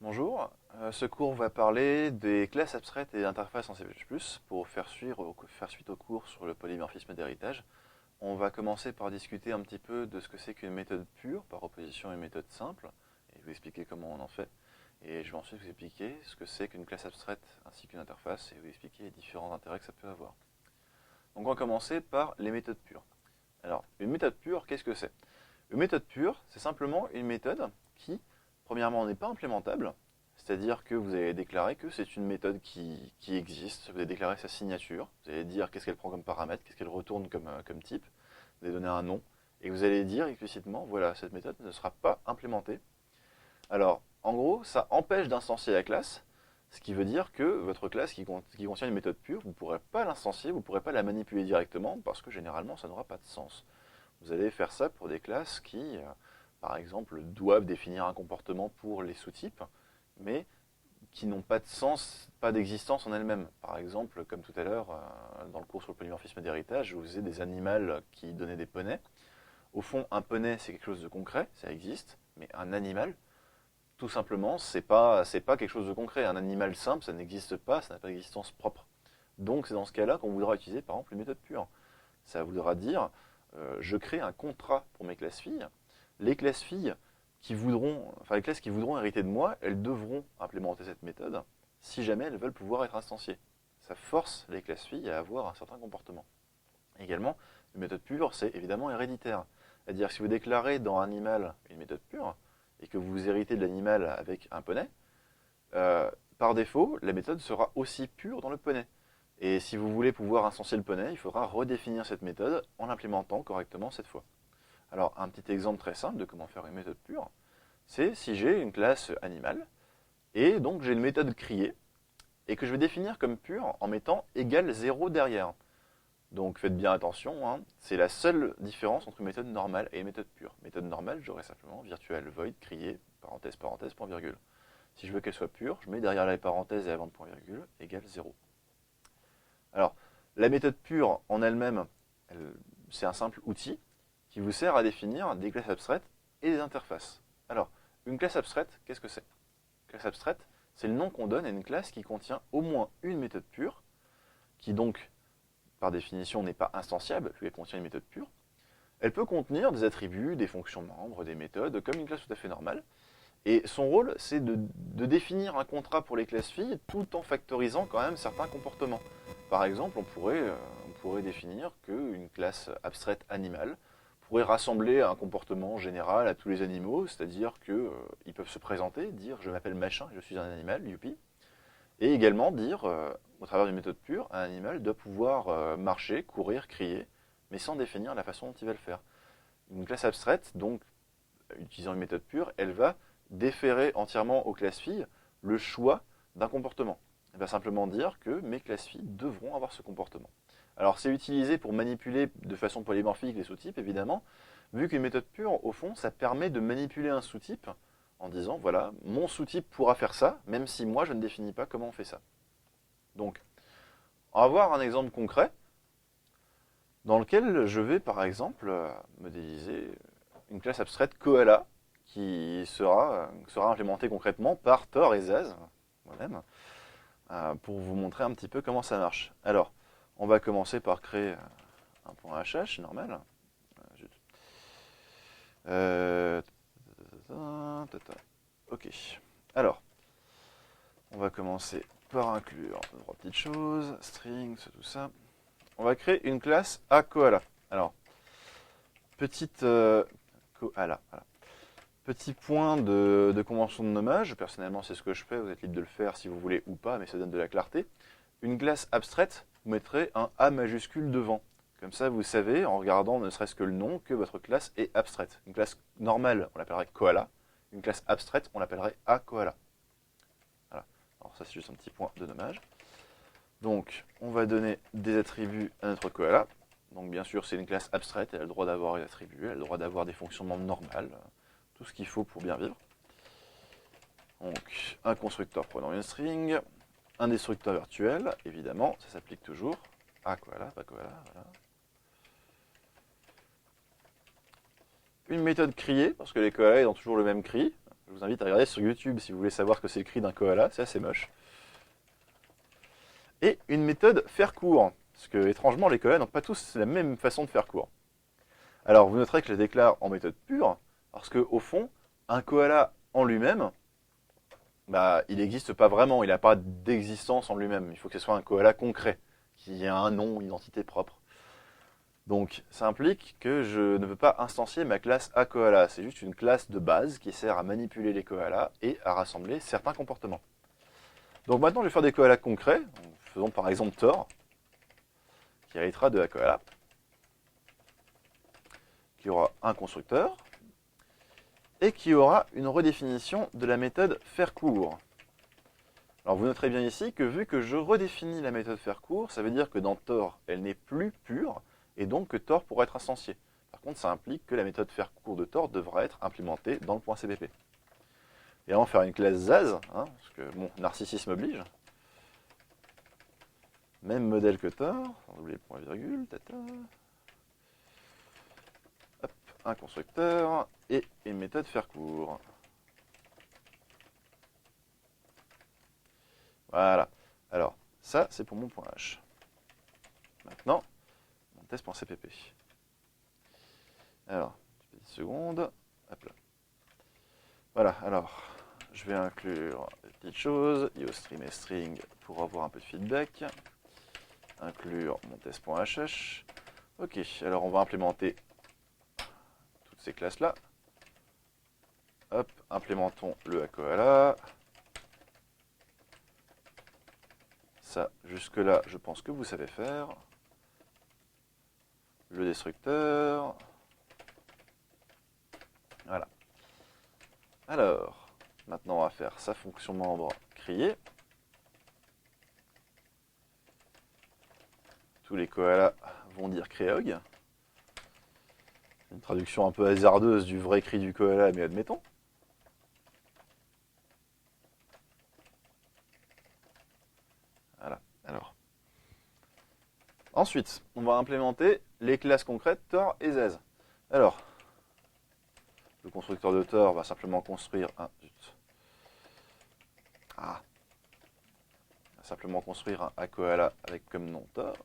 Bonjour, ce cours va parler des classes abstraites et interfaces en C++ pour faire suite au cours sur le polymorphisme d'héritage. On va commencer par discuter un petit peu de ce que c'est qu'une méthode pure par opposition à une méthode simple et vous expliquer comment on en fait. Et je vais ensuite vous expliquer ce que c'est qu'une classe abstraite ainsi qu'une interface et vous expliquer les différents intérêts que ça peut avoir. Donc on va commencer par les méthodes pures. Alors, une méthode pure, qu'est-ce que c'est? Une méthode pure, c'est simplement une méthode qui, premièrement, n'est pas implémentable, c'est-à-dire que vous allez déclarer que c'est une méthode qui existe, vous allez déclarer sa signature, vous allez dire qu'est-ce qu'elle prend comme paramètre, qu'est-ce qu'elle retourne comme type, vous allez donner un nom, et vous allez dire explicitement, voilà, cette méthode ne sera pas implémentée. Alors, en gros, ça empêche d'instancier la classe, ce qui veut dire que votre classe qui contient une méthode pure, vous ne pourrez pas l'instancier, vous ne pourrez pas la manipuler directement, parce que généralement, ça n'aura pas de sens. Vous allez faire ça pour des classes qui, par exemple, doivent définir un comportement pour les sous-types, mais qui n'ont pas de sens, pas d'existence en elles-mêmes. Par exemple, comme tout à l'heure, dans le cours sur le polymorphisme d'héritage, je vous faisais des animaux qui donnaient des poneys. Au fond, un poney, c'est quelque chose de concret, ça existe, mais un animal, tout simplement, c'est pas quelque chose de concret. Un animal simple, ça n'existe pas, ça n'a pas d'existence propre. Donc c'est dans ce cas-là qu'on voudra utiliser, par exemple, une méthode pure. Ça voudra dire, je crée un contrat pour mes classes filles. Les classes filles les classes qui voudront hériter de moi, elles devront implémenter cette méthode si jamais elles veulent pouvoir être instanciées. Ça force les classes filles à avoir un certain comportement. Également, une méthode pure, c'est évidemment héréditaire. C'est-à-dire que si vous déclarez dans animal une méthode pure, et que vous héritez de l'animal avec un poney, euh, par défaut, la méthode sera aussi pure dans le poney. Et si vous voulez pouvoir instancier le poney, il faudra redéfinir cette méthode en l'implémentant correctement cette fois. Alors, un petit exemple très simple de comment faire une méthode pure, c'est si j'ai une classe animale, et donc j'ai une méthode crier, et que je vais définir comme pure en mettant égal 0 derrière. Donc faites bien attention, hein, c'est la seule différence entre une méthode normale et une méthode pure. Méthode normale, j'aurai simplement virtual void, crier, parenthèse, parenthèse, point virgule. Si je veux qu'elle soit pure, je mets derrière les parenthèses et avant le point virgule, égale 0. Alors, la méthode pure en elle-même, c'est un simple outil qui vous sert à définir des classes abstraites et des interfaces. Alors, une classe abstraite, qu'est-ce que c'est? Une classe abstraite, c'est le nom qu'on donne à une classe qui contient au moins une méthode pure, qui donc, par définition, n'est pas instanciable, puisqu'elle contient une méthode pure. Elle peut contenir des attributs, des fonctions membres, des méthodes, comme une classe tout à fait normale. Et son rôle, c'est de définir un contrat pour les classes filles tout en factorisant quand même certains comportements. Par exemple, on pourrait définir qu'une classe abstraite animale pourrait rassembler un comportement général à tous les animaux, c'est-à-dire qu'ils peuvent se présenter, dire je m'appelle machin, je suis un animal, youpi, et également dire, au travers d'une méthode pure, un animal doit pouvoir marcher, courir, crier, mais sans définir la façon dont il va le faire. Une classe abstraite, donc, utilisant une méthode pure, elle va déférer entièrement aux classes filles le choix d'un comportement. Elle va simplement dire que mes classes filles devront avoir ce comportement. Alors c'est utilisé pour manipuler de façon polymorphique les sous-types, évidemment, vu qu'une méthode pure, au fond, ça permet de manipuler un sous-type en disant, voilà, mon sous-type pourra faire ça, même si moi je ne définis pas comment on fait ça. Donc, on va voir un exemple concret dans lequel je vais, par exemple, modéliser une classe abstraite koala qui sera implémentée concrètement par Thor et Zaz, moi-même, pour vous montrer un petit peu comment ça marche. Alors, on va commencer par créer un point HH normal. Euh, ok. Alors, on va commencer par inclure trois petites choses, strings, tout ça. On va créer une classe à koala. Alors, petite koala. Voilà. Petit point de convention de nommage. Personnellement, c'est ce que je fais. Vous êtes libre de le faire si vous voulez ou pas, mais ça donne de la clarté. Une classe abstraite, vous mettrez un A majuscule devant. Comme ça, vous savez, en regardant ne serait-ce que le nom, que votre classe est abstraite. Une classe normale, on l'appellerait koala. Une classe abstraite, on l'appellerait A koala. Voilà. Alors ça, c'est juste un petit point de nommage. Donc, on va donner des attributs à notre koala. Donc, bien sûr, c'est une classe abstraite, elle a le droit d'avoir des attributs, elle a le droit d'avoir des fonctions membres normales, tout ce qu'il faut pour bien vivre. Donc, un constructeur prenant une string, un destructeur virtuel, évidemment, ça s'applique toujours. Ah, koala, pas koala, voilà. Une méthode crier, parce que les koalas ont toujours le même cri. Je Je vous invite à regarder sur YouTube si vous voulez savoir ce que c'est le cri d'un koala, c'est assez moche. Et une méthode faire court, parce que étrangement les koalas n'ont pas tous la même façon de faire court. Alors vous noterez que je les déclare en méthode pure, parce qu'au fond, un koala en lui-même, bah, il n'existe pas vraiment, il n'a pas d'existence en lui-même. Il faut que ce soit un koala concret, qui ait un nom, une identité propre. Donc ça implique que je ne peux pas instancier ma classe aKoala. C'est juste une classe de base qui sert à manipuler les koalas et à rassembler certains comportements. Donc maintenant je vais faire des koalas concrets. Faisons par exemple Thor, qui héritera de aKoala, qui aura un constructeur, et qui aura une redéfinition de la méthode faire court. Alors vous noterez bien ici que vu que je redéfinis la méthode faire court, ça veut dire que dans Thor, elle n'est plus pure, et donc que Thor pourra être instancié. Par contre, ça implique que la méthode faire court de Thor devra être implémentée dans le point CPP. Et on va faire une classe Zaz, hein, parce que bon, narcissisme oblige. Même modèle que Thor, on oublie le point virgule, tata. Hop, un constructeur et une méthode faire court. Voilà. Alors, ça, c'est pour mon point H. Maintenant, mon test.cpp. Alors, une petite seconde. Hop là. Voilà, alors, je vais inclure des petites choses. IOStream et string pour avoir un peu de feedback. Inclure mon test.hh. Ok, alors on va implémenter toutes ces classes-là. Hop, implémentons le aKoala. Ça, jusque-là, je pense que vous savez faire. Le destructeur. Voilà. Alors, maintenant on va faire sa fonction membre crier. Tous les koalas vont dire créog. Une traduction un peu hasardeuse du vrai cri du koala, mais admettons. Voilà, alors. Ensuite, on va implémenter les classes concrètes Thor et Zaz. Alors, le constructeur de Thor va simplement construire un... Ah. Va simplement construire un aKoala avec comme nom Thor.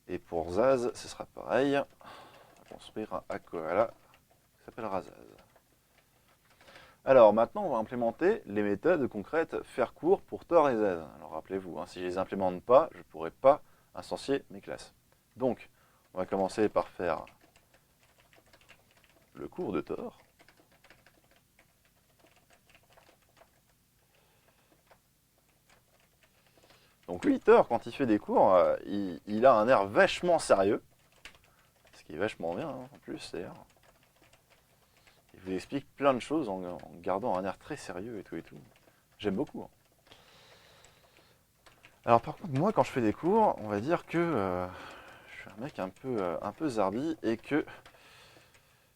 Et pour Zaz, ce sera pareil. On va construire un aKoala qui s'appellera Zaz. Alors maintenant, on va implémenter les méthodes concrètes faire court pour Thor et Zaz. Alors rappelez-vous, hein, si je ne les implémente pas, je ne pourrai pas instancier mes classes. Donc, on va commencer par faire le cours de Thor. Donc lui, Thor, quand il fait des cours, il a un air vachement sérieux. Ce qui est vachement bien, hein, en plus, d'ailleurs. Il vous explique plein de choses en gardant un air très sérieux et tout et tout. J'aime beaucoup. Hein. Alors par contre, moi, quand je fais des cours, on va dire que je suis un mec un peu zarbi et que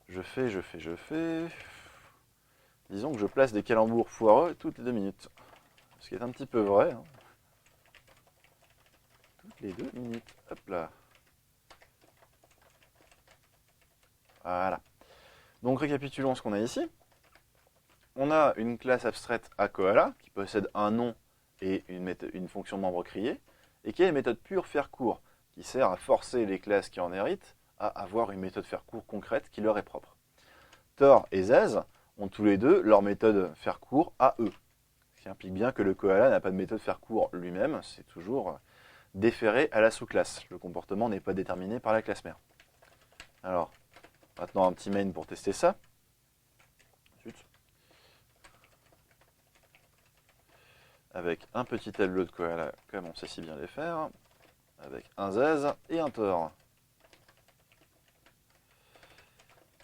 je fais. Disons que je place des calembours foireux toutes les 2 minutes. Ce qui est un petit peu vrai. Hein. Toutes les 2 minutes. Hop là. Voilà. Donc récapitulons ce qu'on a ici. On a une classe abstraite aKoala qui possède un nom et une fonction membre criée, et qui a une méthode pure faire court, qui sert à forcer les classes qui en héritent à avoir une méthode faire court concrète qui leur est propre. Thor et Zaz ont tous les deux leur méthode faire court à eux, ce qui implique bien que le koala n'a pas de méthode faire court lui-même, c'est toujours déféré à la sous-classe. Le comportement n'est pas déterminé par la classe mère. Alors, maintenant un petit main pour tester ça. Avec un petit tableau de koala, comme on sait si bien les faire, avec un Zaz et un Thor.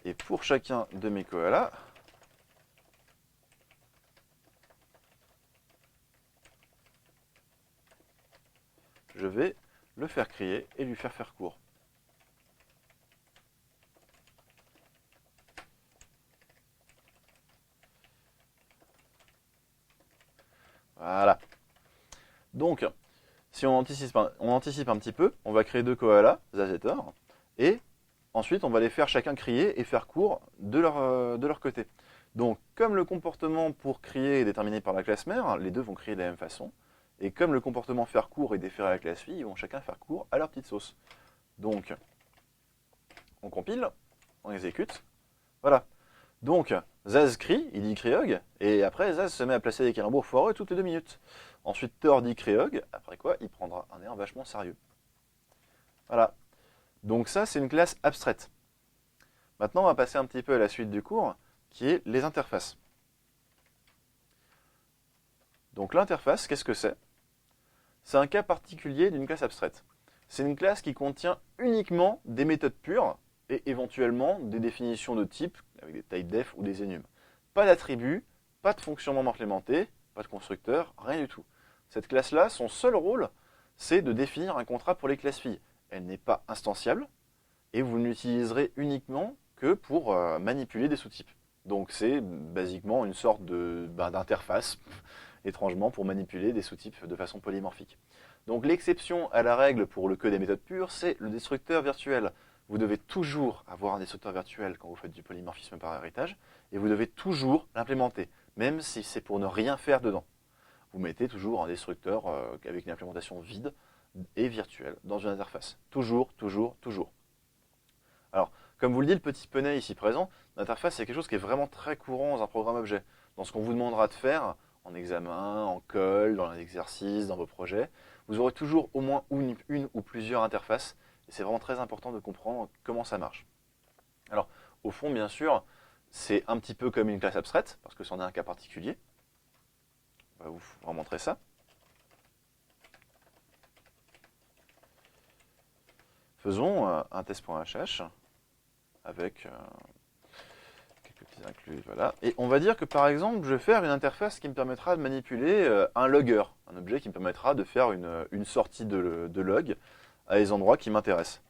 Et pour chacun de mes koalas, je vais le faire crier et lui faire court. Voilà. Donc, si on anticipe un petit peu, on va créer 2 koalas, Zaz et Thor, et ensuite, on va les faire chacun crier et faire cours de leur côté. Donc, comme le comportement pour crier est déterminé par la classe mère, les deux vont crier de la même façon. Et comme le comportement faire cours est déféré à la classe fille, ils vont chacun faire cours à leur petite sauce. Donc, on compile, on exécute. Voilà. Donc, Zaz crie, il dit Créog, et après Zaz se met à placer des calembours foireux toutes les 2 minutes. Ensuite, Thor dit Créog, après quoi, il prendra un air vachement sérieux. Voilà. Donc ça, c'est une classe abstraite. Maintenant, on va passer un petit peu à la suite du cours, qui est les interfaces. Donc l'interface, qu'est-ce que c'est? C'est un cas particulier d'une classe abstraite. C'est une classe qui contient uniquement des méthodes pures et éventuellement des définitions de type avec des typedef ou des enums. Pas d'attributs, pas de fonction membre implémentée, pas de constructeur, rien du tout. Cette classe-là, son seul rôle, c'est de définir un contrat pour les classes filles. Elle n'est pas instanciable et vous ne l'utiliserez uniquement que pour manipuler des sous-types. Donc c'est basiquement une sorte d'interface, étrangement, pour manipuler des sous-types de façon polymorphique. Donc l'exception à la règle pour le code des méthodes pures, c'est le destructeur virtuel. Vous devez toujours avoir un destructeur virtuel quand vous faites du polymorphisme par héritage, et vous devez toujours l'implémenter, même si c'est pour ne rien faire dedans. Vous mettez toujours un destructeur avec une implémentation vide et virtuelle dans une interface. Toujours, toujours, toujours. Alors, comme vous le dit le petit poney ici présent, l'interface c'est quelque chose qui est vraiment très courant dans un programme objet. Dans ce qu'on vous demandera de faire, en examen, en colle, dans les exercices, dans vos projets, vous aurez toujours au moins une ou plusieurs interfaces, et c'est vraiment très important de comprendre comment ça marche. Alors, au fond, bien sûr, c'est un petit peu comme une classe abstraite, parce que c'en est un cas particulier. On va vous montrer ça. Faisons un test.hh avec quelques petits inclus, voilà. Et on va dire que par exemple, je vais faire une interface qui me permettra de manipuler un logger, un objet qui me permettra de faire une sortie de log à des endroits qui m'intéressent.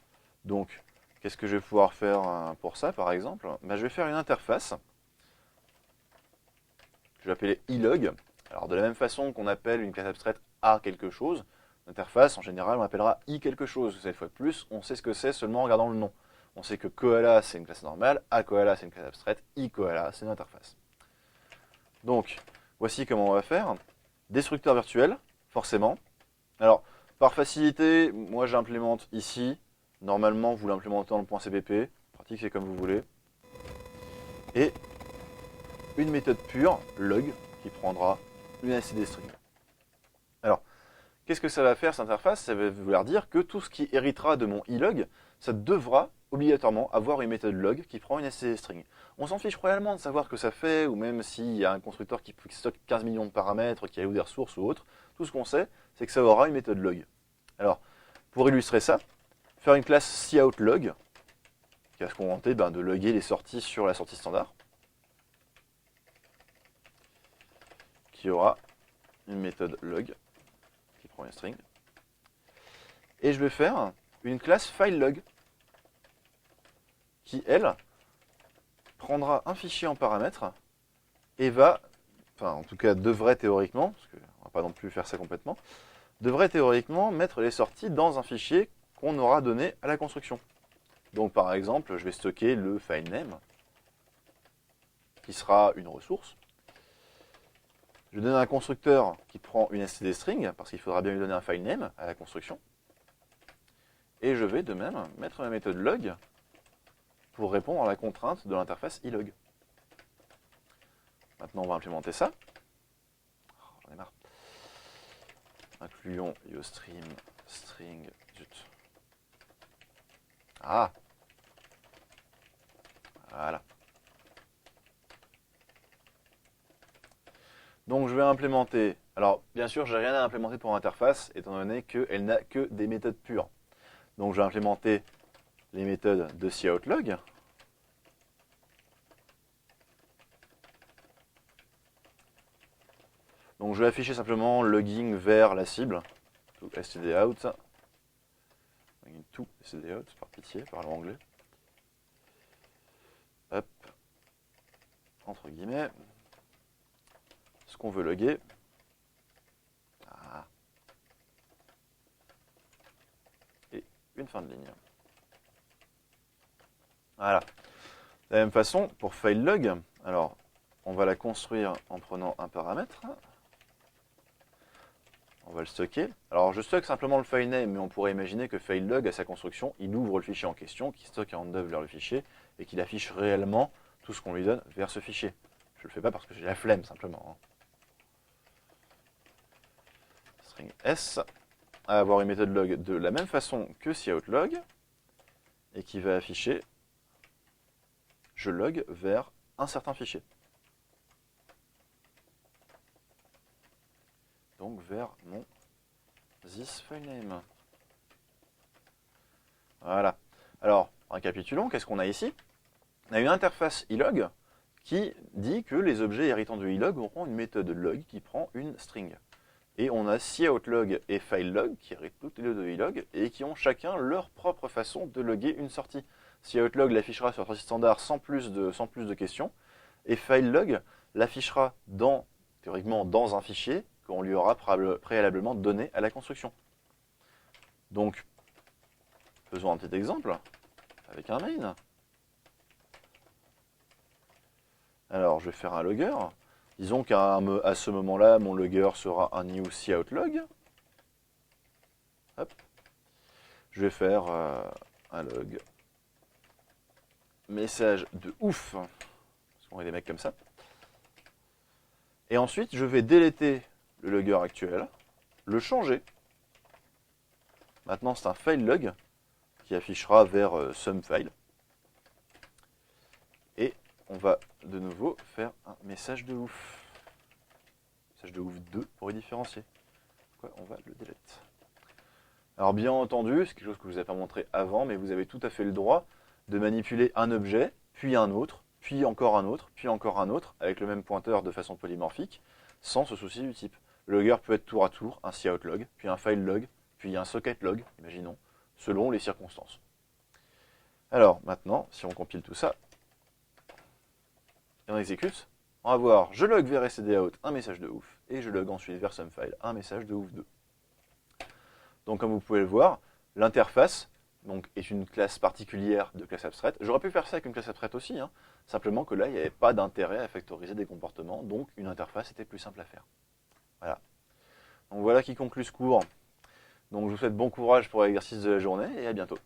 Donc, qu'est-ce que je vais pouvoir faire pour ça, par exemple? Je vais faire une interface que je vais appeler ilog. Alors, de la même façon qu'on appelle une classe abstraite a quelque chose, l'interface, en général, on appellera i quelque chose. Cette fois de plus, on sait ce que c'est seulement en regardant le nom. On sait que koala, c'est une classe normale, akoala, c'est une classe abstraite, ikoala, c'est une interface. Donc, voici comment on va faire. Destructeur virtuel, forcément. Alors, par facilité, moi j'implémente ici. Normalement, vous l'implémentez dans le point .cpp. Pratique, c'est comme vous voulez. Et une méthode pure, log, qui prendra une std_string. Alors, qu'est-ce que ça va faire cette interface? Ça va vouloir dire que tout ce qui héritera de mon ilog, ça devra obligatoirement avoir une méthode log qui prend une std_string. On s'en fiche royalement de savoir ce que ça fait, ou même s'il y a un constructeur qui stocke 15 millions de paramètres, qui a des ressources ou autre. Tout ce qu'on sait, c'est que ça aura une méthode log. Alors, pour illustrer ça, faire une classe coutLog, qui va se contenter de loguer les sorties sur la sortie standard, qui aura une méthode log, qui prend une string. Et je vais faire une classe fileLog, qui, elle, prendra un fichier en paramètres et va, enfin en tout cas devrait théoriquement, parce qu'on ne va pas non plus faire ça complètement, devrait théoriquement mettre les sorties dans un fichier qu'on aura donné à la construction. Donc par exemple, je vais stocker le filename, qui sera une ressource. Je donne un constructeur qui prend une std_string, parce qu'il faudra bien lui donner un filename à la construction. Et je vais de même mettre ma méthode log pour répondre à la contrainte de l'interface ilog. Maintenant, on va implémenter ça. Oh, j'en ai marre. Incluons iostream string. Zut. Ah. Voilà. Donc je vais implémenter. Alors, bien sûr, j'ai rien à implémenter pour l'interface, étant donné qu'elle n'a que des méthodes pures. Donc je vais implémenter les méthodes de coutLog. Donc je vais afficher simplement logging vers la cible, to stdout. To stdout, par pitié, parlons anglais. Hop, entre guillemets, ce qu'on veut loguer. Ah. Et une fin de ligne. Voilà. De la même façon, pour FileLog, alors on va la construire en prenant un paramètre. On va le stocker. Alors je stocke simplement le file name, mais on pourrait imaginer que FileLog, à sa construction, il ouvre le fichier en question, qui stocke un handle vers le fichier, et qu'il affiche réellement tout ce qu'on lui donne vers ce fichier. Je ne le fais pas parce que j'ai la flemme, simplement. String S à avoir une méthode log de la même façon que coutLog, et qui va afficher je log vers un certain fichier. Donc vers mon this filename. Voilà. Alors, récapitulons, qu'est-ce qu'on a ici? On a une interface ilog qui dit que les objets héritant de ilog auront une méthode log qui prend une string. Et on a coutLog et FileLog qui héritent toutes les deux de ilog et qui ont chacun leur propre façon de loguer une sortie. coutLog l'affichera sur sortie standard sans plus de questions, et FileLog l'affichera théoriquement dans un fichier qu'on lui aura préalablement donné à la construction. Donc, faisons un petit exemple avec un main. Alors, je vais faire un logger. Disons qu'à ce moment-là, mon logger sera un new coutLog. Hop. Je vais faire un log message de ouf. Parce qu'on est des mecs comme ça. Et ensuite, je vais déléter le logger actuel, le changer. Maintenant, c'est un FileLog qui affichera vers SomeFile. Et on va de nouveau faire un message de ouf. Message de ouf 2 pour y différencier. Pourquoi on va le delete. Alors bien entendu, c'est quelque chose que je ne vous ai pas montré avant, mais vous avez tout à fait le droit de manipuler un objet, puis un autre, puis encore un autre, puis encore un autre, avec le même pointeur de façon polymorphique, sans se soucier du type. Le logger peut être tour à tour un coutLog, puis un FileLog, puis un SocketLog, imaginons, selon les circonstances. Alors maintenant, si on compile tout ça, et on exécute, on va voir je log vers stdout un message de ouf, et je log ensuite vers SomeFile un message de ouf 2. Donc comme vous pouvez le voir, l'interface est une classe particulière de classe abstraite. J'aurais pu faire ça avec une classe abstraite aussi, simplement que là, il n'y avait pas d'intérêt à factoriser des comportements, donc une interface était plus simple à faire. Voilà. Donc voilà qui conclut ce cours. Donc je vous souhaite bon courage pour l'exercice de la journée et à bientôt.